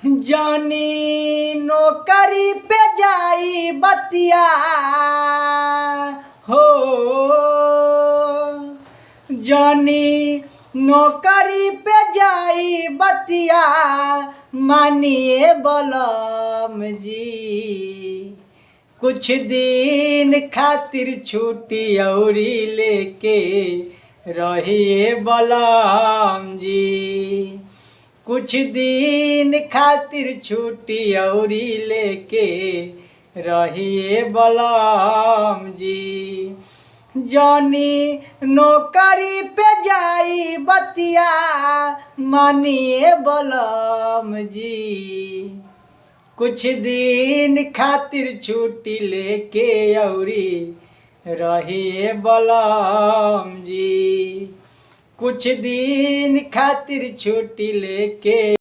जानी नौकरी पे जाई बतिया हो, जानी नौकरी पे जाई बतिया मानिए बलम जी। कुछ दिन खातिर छुट्टी औरी लेके रहिए बलम जी। कुछ दिन खातिर छुट्टी औरी लेके रहिए बलम जी। जानी नौकरी पे जाई बतिया मानिए बलम जी। कुछ दिन खातिर छुट्टी लेके औरी रहिए बलम जी। कुछ दिन खातिर छुट्टी लेके